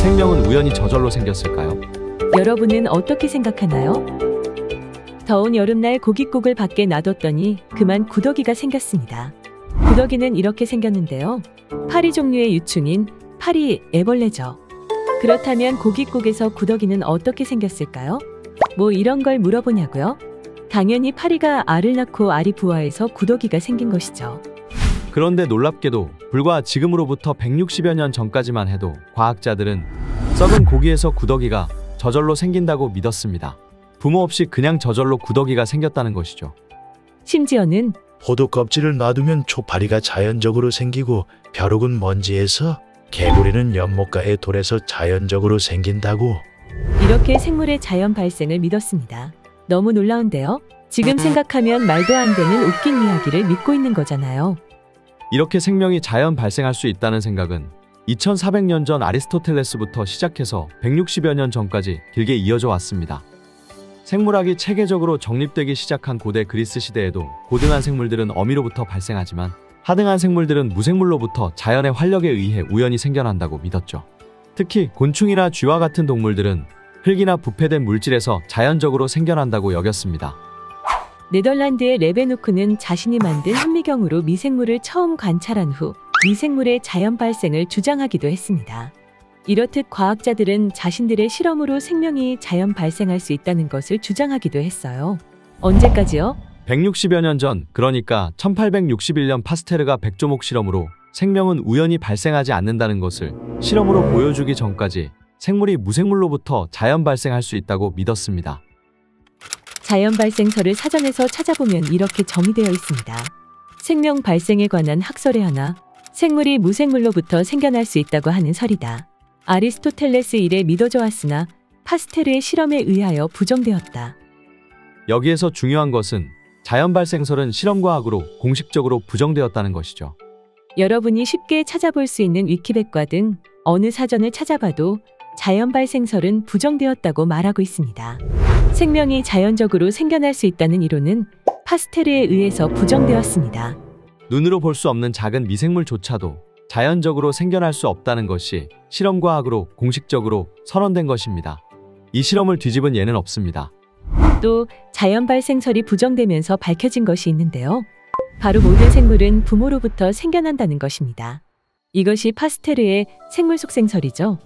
생명은 우연히 저절로 생겼을까요? 여러분은 어떻게 생각하나요? 더운 여름날 고깃국을 밖에 놔뒀더니 그만 구더기가 생겼습니다. 구더기는 이렇게 생겼는데요. 파리 종류의 유충인 파리 애벌레죠. 그렇다면 고깃국에서 구더기는 어떻게 생겼을까요? 뭐 이런 걸 물어보냐고요? 당연히 파리가 알을 낳고 알이 부화해서 구더기가 생긴 것이죠. 그런데 놀랍게도 불과 지금으로부터 160여 년 전까지만 해도 과학자들은 썩은 고기에서 구더기가 저절로 생긴다고 믿었습니다. 부모 없이 그냥 저절로 구더기가 생겼다는 것이죠. 심지어는 호두 껍질을 놔두면 초파리가 자연적으로 생기고 벼룩은 먼지에서 개구리는 연못가의 돌에서 자연적으로 생긴다고. 이렇게 생물의 자연 발생을 믿었습니다. 너무 놀라운데요? 지금 생각하면 말도 안 되는 웃긴 이야기를 믿고 있는 거잖아요. 이렇게 생명이 자연 발생할 수 있다는 생각은 2400년 전 아리스토텔레스부터 시작해서 160여 년 전까지 길게 이어져 왔습니다. 생물학이 체계적으로 정립되기 시작한 고대 그리스 시대에도 고등한 생물들은 어미로부터 발생하지만 하등한 생물들은 무생물로부터 자연의 활력에 의해 우연히 생겨난다고 믿었죠. 특히 곤충이나 쥐와 같은 동물들은 흙이나 부패된 물질에서 자연적으로 생겨난다고 여겼습니다. 네덜란드의 레베누크는 자신이 만든 현미경으로 미생물을 처음 관찰한 후 미생물의 자연 발생을 주장하기도 했습니다. 이렇듯 과학자들은 자신들의 실험으로 생명이 자연 발생할 수 있다는 것을 주장하기도 했어요. 언제까지요? 160여 년 전, 그러니까 1861년 파스테르가 백조목 실험으로 생명은 우연히 발생하지 않는다는 것을 실험으로 보여주기 전까지 생물이 무생물로부터 자연 발생할 수 있다고 믿었습니다. 자연 발생설을 사전에서 찾아보면 이렇게 정의되어 있습니다. 생명 발생에 관한 학설의 하나, 생물이 무생물로부터 생겨날 수 있다고 하는 설이다. 아리스토텔레스 일에 믿어져 왔으나 파스테르의 실험에 의하여 부정되었다. 여기에서 중요한 것은 자연 발생설은 실험과학으로 공식적으로 부정되었다는 것이죠. 여러분이 쉽게 찾아볼 수 있는 위키백과 등 어느 사전을 찾아봐도 자연 발생설은 부정되었다고 말하고 있습니다. 생명이 자연적으로 생겨날 수 있다는 이론은 파스테르에 의해서 부정되었습니다. 눈으로 볼 수 없는 작은 미생물조차도 자연적으로 생겨날 수 없다는 것이 실험과학으로 공식적으로 선언된 것입니다. 이 실험을 뒤집은 예는 없습니다. 또 자연 발생설이 부정되면서 밝혀진 것이 있는데요. 바로 모든 생물은 부모로부터 생겨난다는 것입니다. 이것이 파스테르의 생물 속생설이죠.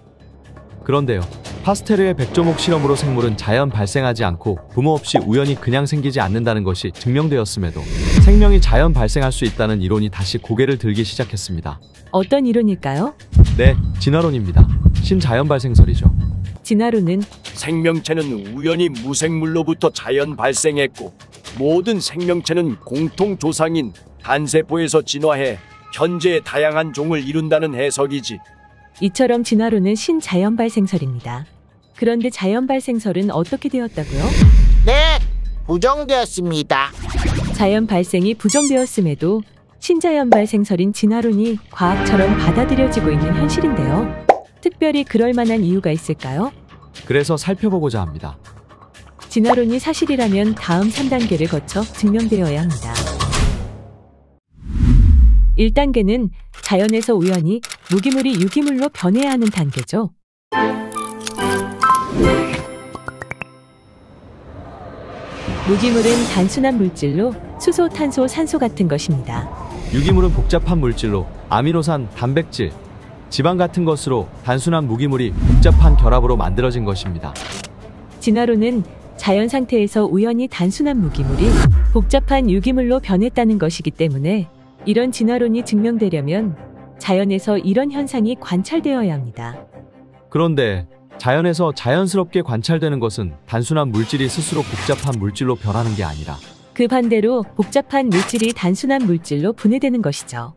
그런데요, 파스테르의 백조목 실험으로 생물은 자연 발생하지 않고 부모 없이 우연히 그냥 생기지 않는다는 것이 증명되었음에도 생명이 자연 발생할 수 있다는 이론이 다시 고개를 들기 시작했습니다. 어떤 이론일까요? 네, 진화론입니다. 신자연 발생설이죠. 진화론은 생명체는 우연히 무생물로부터 자연 발생했고 모든 생명체는 공통 조상인 단세포에서 진화해 현재의 다양한 종을 이룬다는 해석이지. 이처럼 진화론은 신자연 발생설입니다. 그런데 자연 발생설은 어떻게 되었다고요? 네, 부정되었습니다. 자연 발생이 부정되었음에도 신자연 발생설인 진화론이 과학처럼 받아들여지고 있는 현실인데요. 특별히 그럴 만한 이유가 있을까요? 그래서 살펴보고자 합니다. 진화론이 사실이라면 다음 3단계를 거쳐 증명되어야 합니다. 1단계는 자연에서 우연히 무기물이 유기물로 변해야 하는 단계죠. 무기물은 단순한 물질로 수소, 탄소, 산소 같은 것입니다. 유기물은 복잡한 물질로 아미노산, 단백질, 지방 같은 것으로 단순한 무기물이 복잡한 결합으로 만들어진 것입니다. 진화론은 자연 상태에서 우연히 단순한 무기물이 복잡한 유기물로 변했다는 것이기 때문에 이런 진화론이 증명되려면 자연에서 이런 현상이 관찰되어야 합니다. 그런데 자연에서 자연스럽게 관찰되는 것은 단순한 물질이 스스로 복잡한 물질로 변하는 게 아니라 그 반대로 복잡한 물질이 단순한 물질로 분해되는 것이죠.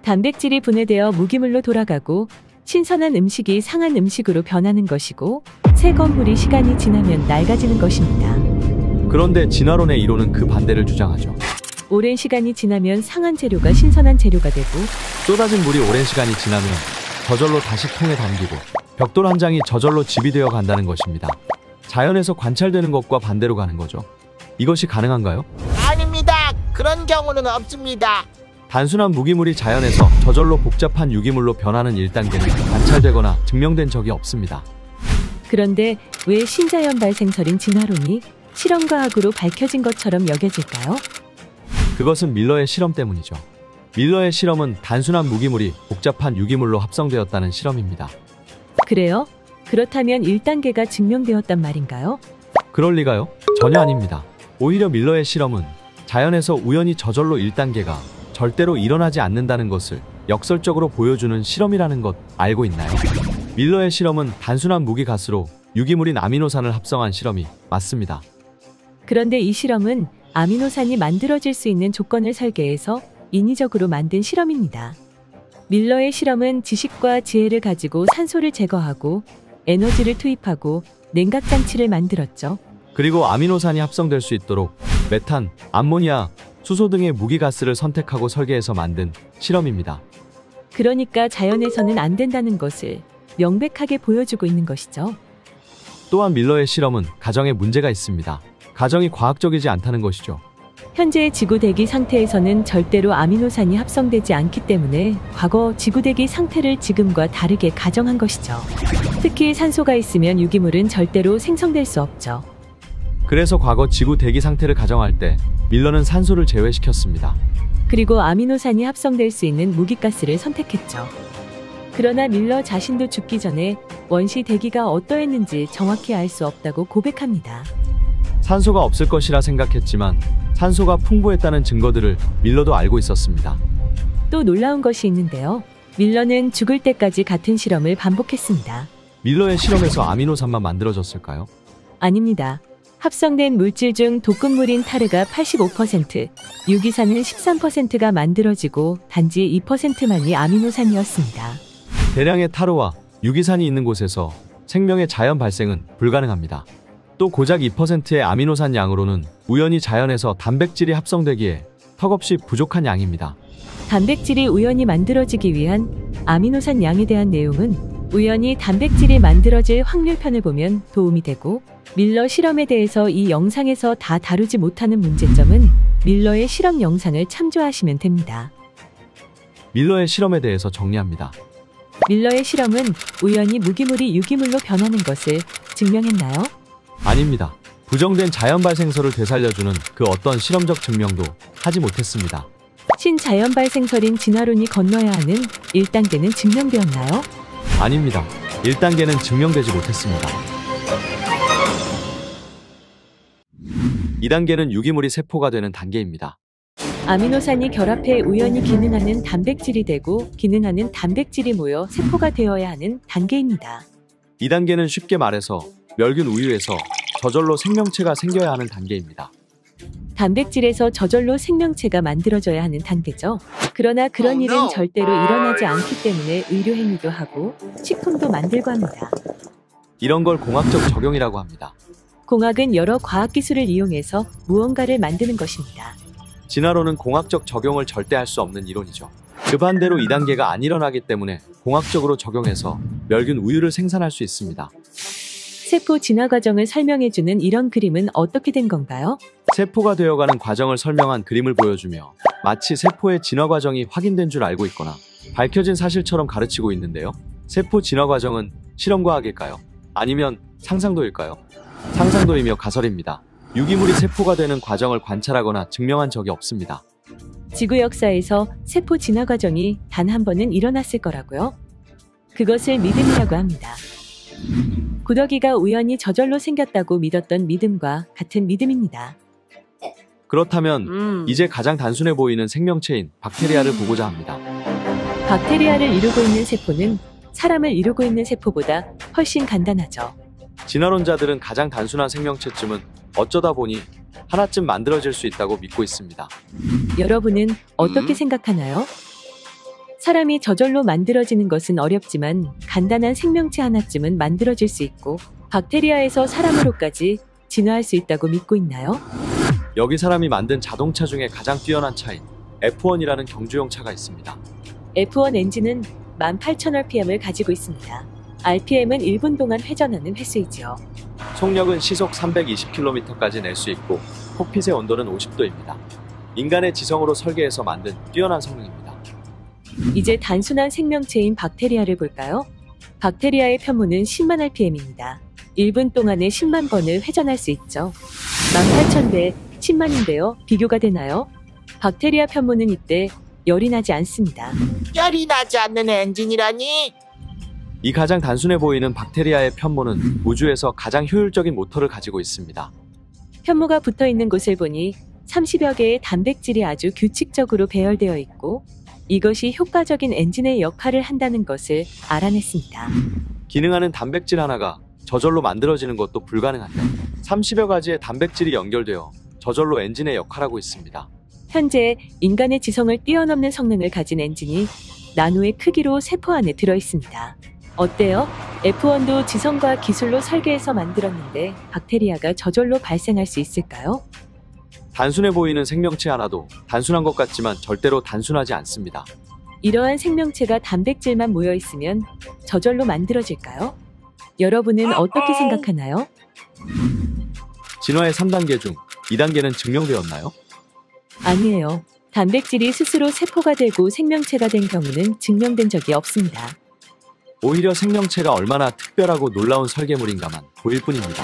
단백질이 분해되어 무기물로 돌아가고 신선한 음식이 상한 음식으로 변하는 것이고 새 건물이 시간이 지나면 낡아지는 것입니다. 그런데 진화론의 이론은 그 반대를 주장하죠. 오랜 시간이 지나면 상한 재료가 신선한 재료가 되고 쏟아진 물이 오랜 시간이 지나면 저절로 다시 통에 담기고 벽돌 한 장이 저절로 집이 되어 간다는 것입니다. 자연에서 관찰되는 것과 반대로 가는 거죠. 이것이 가능한가요? 아닙니다. 그런 경우는 없습니다. 단순한 무기물이 자연에서 저절로 복잡한 유기물로 변하는 1단계는 관찰되거나 증명된 적이 없습니다. 그런데 왜 신자연 발생설인 진화론이 실험과학으로 밝혀진 것처럼 여겨질까요? 그것은 밀러의 실험 때문이죠. 밀러의 실험은 단순한 무기물이 복잡한 유기물로 합성되었다는 실험입니다. 그래요? 그렇다면 1단계가 증명되었단 말인가요? 그럴 리가요? 전혀 아닙니다. 오히려 밀러의 실험은 자연에서 우연히 저절로 1단계가 절대로 일어나지 않는다는 것을 역설적으로 보여주는 실험이라는 것 알고 있나요? 밀러의 실험은 단순한 무기가스로 유기물인 아미노산을 합성한 실험이 맞습니다. 그런데 이 실험은 아미노산이 만들어질 수 있는 조건을 설계해서 인위적으로 만든 실험입니다. 밀러의 실험은 지식과 지혜를 가지고 산소를 제거하고 에너지를 투입하고 냉각장치를 만들었죠. 그리고 아미노산이 합성될 수 있도록 메탄, 암모니아, 수소 등의 무기가스를 선택하고 설계해서 만든 실험입니다. 그러니까 자연에서는 안 된다는 것을 명백하게 보여주고 있는 것이죠. 또한 밀러의 실험은 가정에 문제가 있습니다. 가정이 과학적이지 않다는 것이죠. 현재의 지구 대기 상태에서는 절대로 아미노산이 합성되지 않기 때문에 과거 지구 대기 상태를 지금과 다르게 가정한 것이죠. 특히 산소가 있으면 유기물은 절대로 생성될 수 없죠. 그래서 과거 지구 대기 상태를 가정할 때 밀러는 산소를 제외시켰습니다. 그리고 아미노산이 합성될 수 있는 무기가스를 선택했죠. 그러나 밀러 자신도 죽기 전에 원시 대기가 어떠했는지 정확히 알 수 없다고 고백합니다. 산소가 없을 것이라 생각했지만 산소가 풍부했다는 증거들을 밀러도 알고 있었습니다. 또 놀라운 것이 있는데요. 밀러는 죽을 때까지 같은 실험을 반복했습니다. 밀러의 실험에서 아미노산만 만들어졌을까요? 아닙니다. 합성된 물질 중 독극물인 타르가 85%, 유기산은 13%가 만들어지고 단지 2%만이 아미노산이었습니다. 대량의 타르와 유기산이 있는 곳에서 생명의 자연 발생은 불가능합니다. 또 고작 2%의 아미노산 양으로는 우연히 자연에서 단백질이 합성되기에 턱없이 부족한 양입니다. 단백질이 우연히 만들어지기 위한 아미노산 양에 대한 내용은 우연히 단백질이 만들어질 확률편을 보면 도움이 되고, 밀러 실험에 대해서 이 영상에서 다 다루지 못하는 문제점은 밀러의 실험 영상을 참조하시면 됩니다. 밀러의 실험에 대해서 정리합니다. 밀러의 실험은 우연히 무기물이 유기물로 변하는 것을 증명했나요? 아닙니다. 부정된 자연 발생설을 되살려주는 그 어떤 실험적 증명도 하지 못했습니다. 신자연 발생설인 진화론이 건너야 하는 1단계는 증명되었나요? 아닙니다. 1단계는 증명되지 못했습니다. 2단계는 유기물이 세포가 되는 단계입니다. 아미노산이 결합해 우연히 기능하는 단백질이 되고 기능하는 단백질이 모여 세포가 되어야 하는 단계입니다. 2단계는 쉽게 말해서 멸균 우유에서 저절로 생명체가 생겨야 하는 단계입니다. 단백질에서 저절로 생명체가 만들어져야 하는 단계죠. 그러나 그런 일은 절대로 일어나지 않기 때문에 의료행위도 하고 식품도 만들고 합니다. 이런 걸 공학적 적용이라고 합니다. 공학은 여러 과학기술을 이용해서 무언가를 만드는 것입니다. 진화론은 공학적 적용을 절대 할 수 없는 이론이죠. 그 반대로 2단계가 안 일어나기 때문에 공학적으로 적용해서 멸균 우유를 생산할 수 있습니다. 세포 진화 과정을 설명해주는 이런 그림은 어떻게 된 건가요? 세포가 되어가는 과정을 설명한 그림을 보여주며 마치 세포의 진화 과정이 확인된 줄 알고 있거나 밝혀진 사실처럼 가르치고 있는데요. 세포 진화 과정은 실험과학일까요? 아니면 상상도일까요? 상상도이며 가설입니다. 유기물이 세포가 되는 과정을 관찰하거나 증명한 적이 없습니다. 지구 역사에서 세포 진화 과정이 단 한 번은 일어났을 거라고요? 그것을 믿음이라고 합니다. 구더기가 우연히 저절로 생겼다고 믿었던 믿음과 같은 믿음입니다. 그렇다면 이제 가장 단순해 보이는 생명체인 박테리아를 보고자 합니다. 박테리아를 이루고 있는 세포는 사람을 이루고 있는 세포보다 훨씬 간단하죠. 진화론자들은 가장 단순한 생명체쯤은 어쩌다 보니 하나쯤 만들어질 수 있다고 믿고 있습니다. 여러분은 어떻게 생각하나요? 사람이 저절로 만들어지는 것은 어렵지만 간단한 생명체 하나쯤은 만들어질 수 있고 박테리아에서 사람으로까지 진화할 수 있다고 믿고 있나요? 여기 사람이 만든 자동차 중에 가장 뛰어난 차인 F1이라는 경주용 차가 있습니다. F1 엔진은 18,000rpm을 가지고 있습니다. RPM은 1분 동안 회전하는 횟수이지요. 속력은 시속 320km까지 낼 수 있고 콕핏의 온도는 50도입니다. 인간의 지성으로 설계해서 만든 뛰어난 성능입니다. 이제 단순한 생명체인 박테리아를 볼까요? 박테리아의 편모는 10만 rpm입니다. 1분 동안에 10만 번을 회전할 수 있죠. 18,000배, 10만인데요. 비교가 되나요? 박테리아 편모는 이때 열이 나지 않습니다. 열이 나지 않는 엔진이라니? 이 가장 단순해 보이는 박테리아의 편모는 우주에서 가장 효율적인 모터를 가지고 있습니다. 편모가 붙어 있는 곳을 보니 30여 개의 단백질이 아주 규칙적으로 배열되어 있고 이것이 효과적인 엔진의 역할을 한다는 것을 알아냈습니다. 기능하는 단백질 하나가 저절로 만들어지는 것도 불가능한데 30여 가지의 단백질이 연결되어 저절로 엔진의 역할을 하고 있습니다. 현재 인간의 지성을 뛰어넘는 성능을 가진 엔진이 나노의 크기로 세포 안에 들어있습니다. 어때요? F1도 지성과 기술로 설계해서 만들었는데 박테리아가 저절로 발생할 수 있을까요? 단순해 보이는 생명체 하나도 단순한 것 같지만 절대로 단순하지 않습니다. 이러한 생명체가 단백질만 모여 있으면 저절로 만들어질까요? 여러분은 어떻게 생각하나요? 진화의 3단계 중 2단계는 증명되었나요? 아니에요. 단백질이 스스로 세포가 되고 생명체가 된 경우는 증명된 적이 없습니다. 오히려 생명체가 얼마나 특별하고 놀라운 설계물인가만 보일 뿐입니다.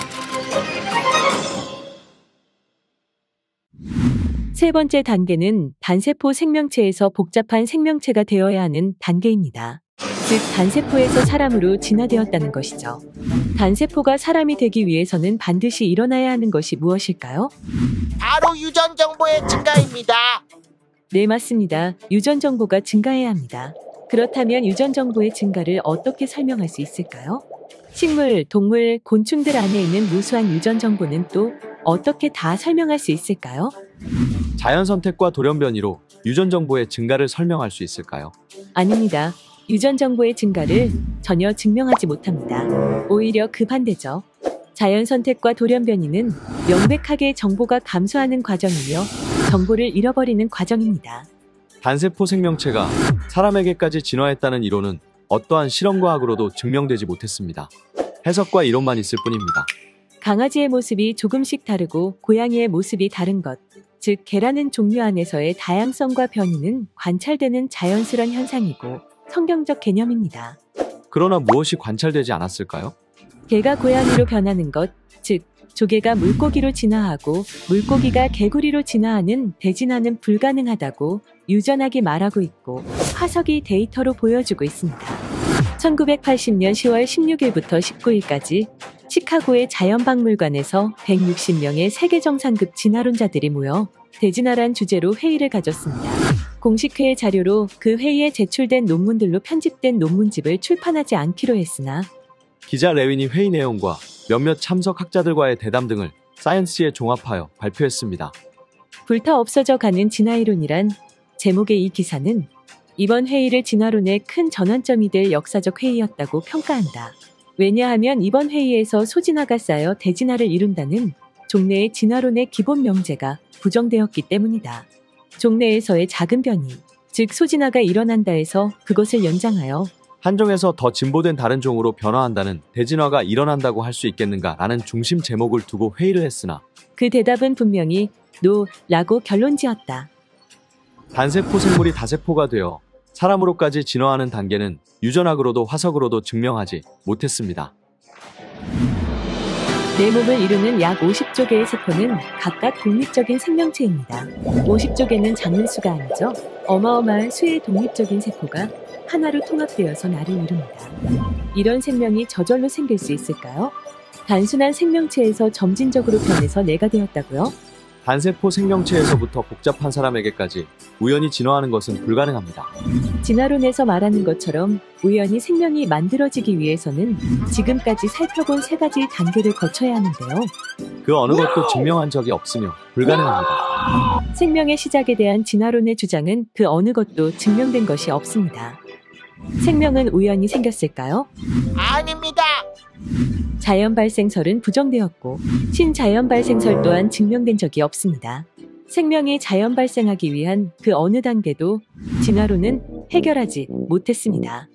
세 번째 단계는 단세포 생명체에서 복잡한 생명체가 되어야 하는 단계입니다. 즉, 단세포에서 사람으로 진화되었다는 것이죠. 단세포가 사람이 되기 위해서는 반드시 일어나야 하는 것이 무엇일까요? 바로 유전 정보의 증가입니다. 네, 맞습니다. 유전 정보가 증가해야 합니다. 그렇다면 유전 정보의 증가를 어떻게 설명할 수 있을까요? 식물, 동물, 곤충들 안에 있는 무수한 유전 정보는 또 어떻게 다 설명할 수 있을까요? 자연 선택과 돌연변이로 유전 정보의 증가를 설명할 수 있을까요? 아닙니다. 유전 정보의 증가를 전혀 증명하지 못합니다. 오히려 그 반대죠. 자연 선택과 돌연변이는 명백하게 정보가 감소하는 과정이며 정보를 잃어버리는 과정입니다. 단세포 생명체가 사람에게까지 진화했다는 이론은 어떠한 실험과학으로도 증명되지 못했습니다. 해석과 이론만 있을 뿐입니다. 강아지의 모습이 조금씩 다르고 고양이의 모습이 다른 것, 즉 개라는 종류 안에서의 다양성과 변이는 관찰되는 자연스러운 현상이고 성경적 개념입니다. 그러나 무엇이 관찰되지 않았을까요? 개가 고양이로 변하는 것, 즉 조개가 물고기로 진화하고 물고기가 개구리로 진화하는 대진화는 불가능하다고 유전학이 말하고 있고 화석이 데이터로 보여주고 있습니다. 1980년 10월 16일부터 19일까지 시카고의 자연박물관에서 160명의 세계 정상급 진화론자들이 모여 대진화란 주제로 회의를 가졌습니다. 공식 회의 자료로 그 회의에 제출된 논문들로 편집된 논문집을 출판하지 않기로 했으나 기자 레윈이 회의 내용과 몇몇 참석 학자들과의 대담 등을 사이언스에 종합하여 발표했습니다. 불타 없어져 가는 진화이론이란 제목의 이 기사는 이번 회의를 진화론의 큰 전환점이 될 역사적 회의였다고 평가한다. 왜냐하면 이번 회의에서 소진화가 쌓여 대진화를 이룬다는 종래의 진화론의 기본 명제가 부정되었기 때문이다. 종래에서의 작은 변이, 즉 소진화가 일어난다 해서 그것을 연장하여 한 종에서 더 진보된 다른 종으로 변화한다는 대진화가 일어난다고 할 수 있겠는가라는 중심 제목을 두고 회의를 했으나 그 대답은 분명히 노라고 결론지었다. 단세포 생물이 다세포가 되어 사람으로까지 진화하는 단계는 유전학으로도 화석으로도 증명하지 못했습니다. 내 몸을 이루는 약 50조 개의 세포는 각각 독립적인 생명체입니다. 50조 개는 작은 수가 아니죠. 어마어마한 수의 독립적인 세포가 하나로 통합되어서 나를 이룹니다. 이런 생명이 저절로 생길 수 있을까요? 단순한 생명체에서 점진적으로 변해서 내가 되었다고요? 단세포 생명체에서부터 복잡한 사람에게까지 우연히 진화하는 것은 불가능합니다. 진화론에서 말하는 것처럼 우연히 생명이 만들어지기 위해서는 지금까지 살펴본 세 가지 단계를 거쳐야 하는데요. 그 어느 것도 증명한 적이 없으며 불가능합니다. 생명의 시작에 대한 진화론의 주장은 그 어느 것도 증명된 것이 없습니다. 생명은 우연히 생겼을까요? 아닙니다. 자연 발생설은 부정되었고 신자연 발생설 또한 증명된 적이 없습니다. 생명이 자연 발생하기 위한 그 어느 단계도 진화론은 해결하지 못했습니다.